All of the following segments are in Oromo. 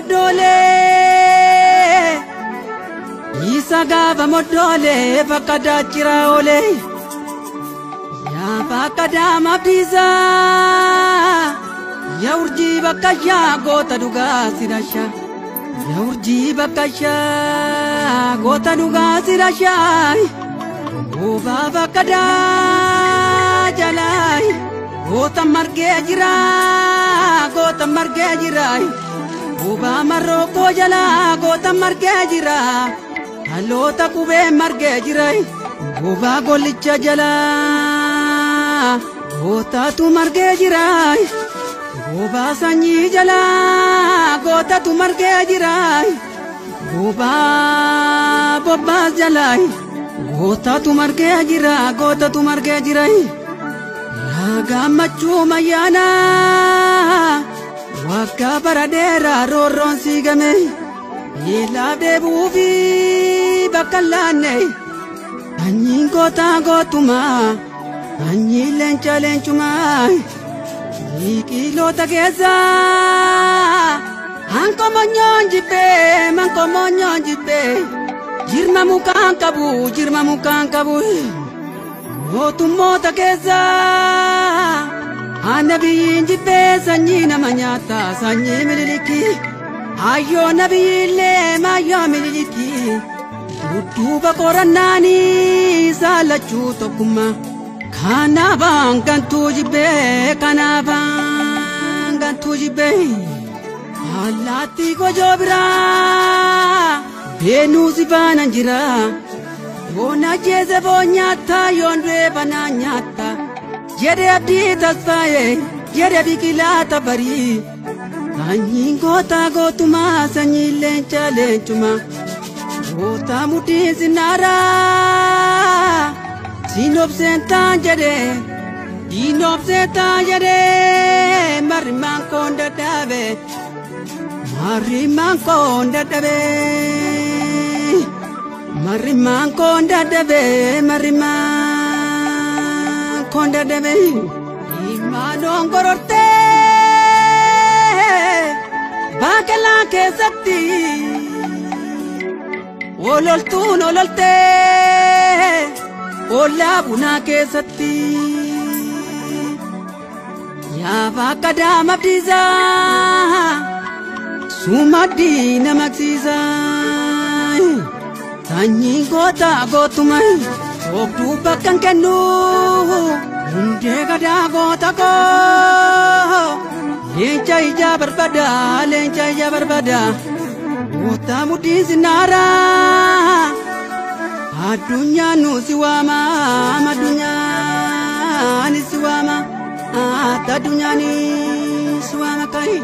modole isa gaafa modole fakkaata jira ole yaa fakkaata mabdiisa yaa urjii bakka yaa goota dhugaa sirasha yaa urjii bakka yaa goota dhugaa sirasha oba fakkaata jalai goota margee jira goota margee jira oba maroko jala goota margee jira haloota kubee margee jira oba gollicha jala goota tu margee jira oba sanyii jala goota tu margee jira oba bobbaas jala goota tu margee jira goota tu margee jira gammachuu mayyaana waggaa baradeera roorroon siigame ilaaf deebuufi bakka laanne anyiin gootaa gootumaa anyiin leenca leencumaa hiiqiloota keessa hankomonyoon jibbee mankomonyoon jibbee jirma mukaan qabu mootummoota keessa annabiin jibbee sanyii nama nyaata sanyii mililiki hayyoo nabiyyiillee maayyoo mililiki dudduuba qorannaanii saalachuu tokkummaa kanaafaan gantuu jibbee kanaafaan gantuu jibbee allaattii gojoo biraa beenuu si baanan jira Bona jeze bonyata yonde bananyata Jere abdi tasfaye Jere bikilata bari Anyingota gotuma sanyi lencha lenchuma Gota muti sinara Sinopsentan jere Inopsentan jere Mariman konda dabe Mariman konda dabe Mariman konda debe imanon gororte bakala kesatti ololtun ololte olla buna kesatti ya bakada mabdiza sumadina maxiza Sanyi goota gootumai Oktu bakkan kennu Hundee gadaa goota koo Leenca ija barbada Goota mudhiin sinnaara Addunyaa nu si waama Addunyaan si waama Addunyaan si waama kai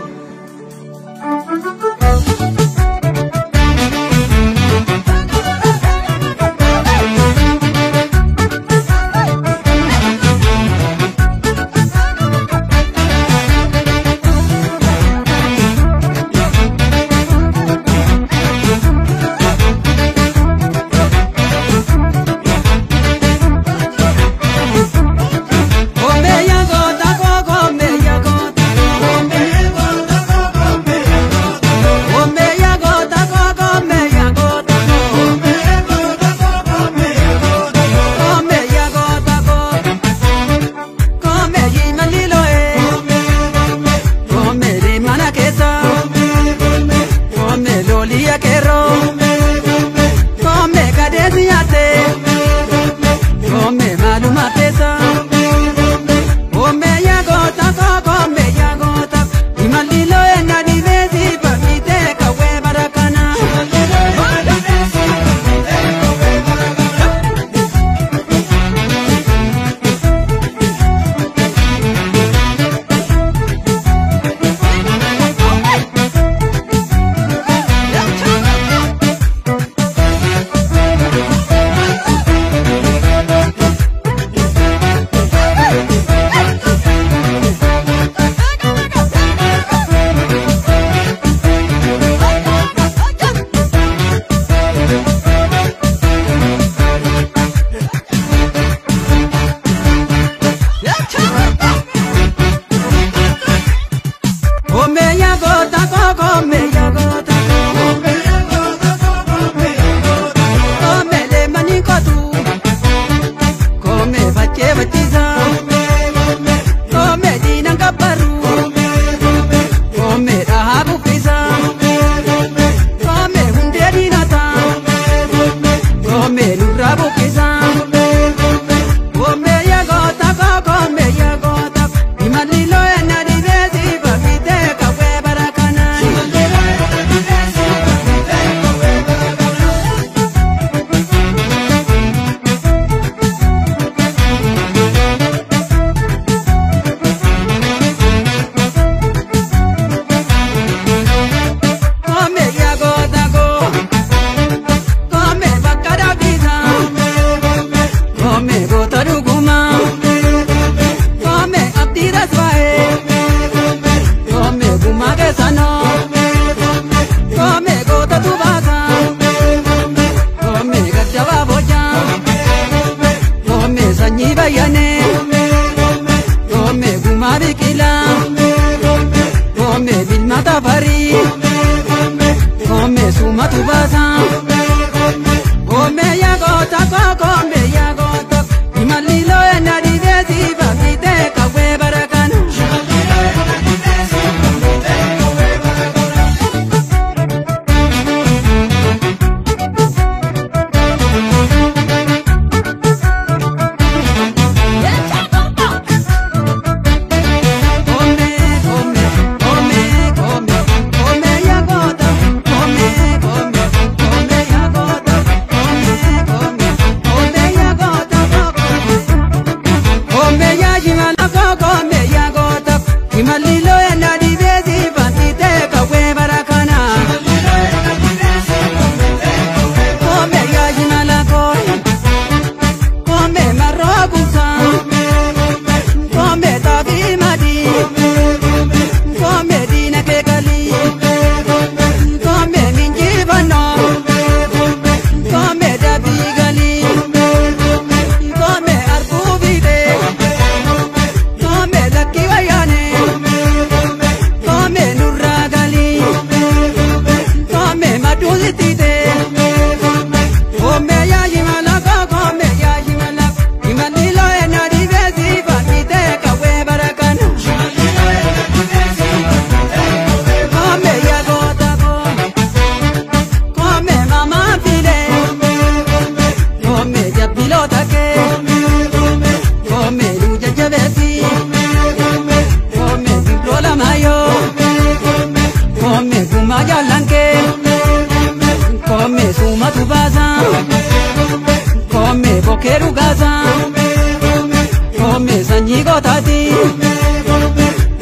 gootati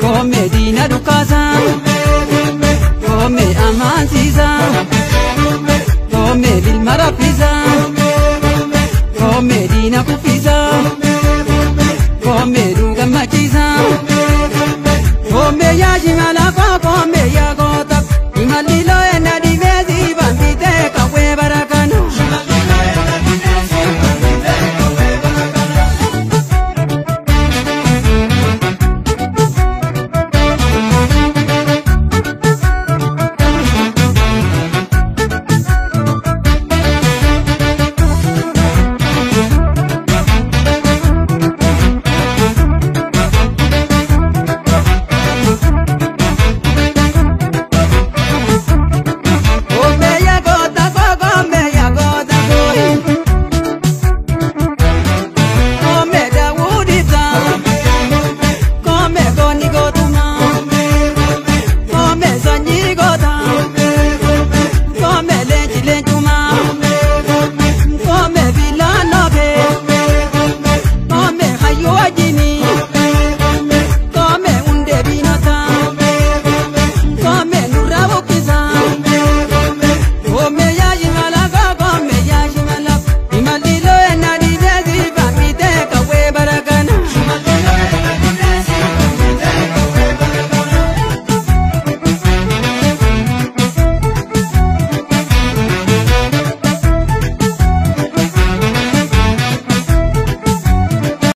goomee diina dhukaasa goomee amansiisa goomee ilma raffisa goomee diina kuffisa goomee dhuu gammachiisa.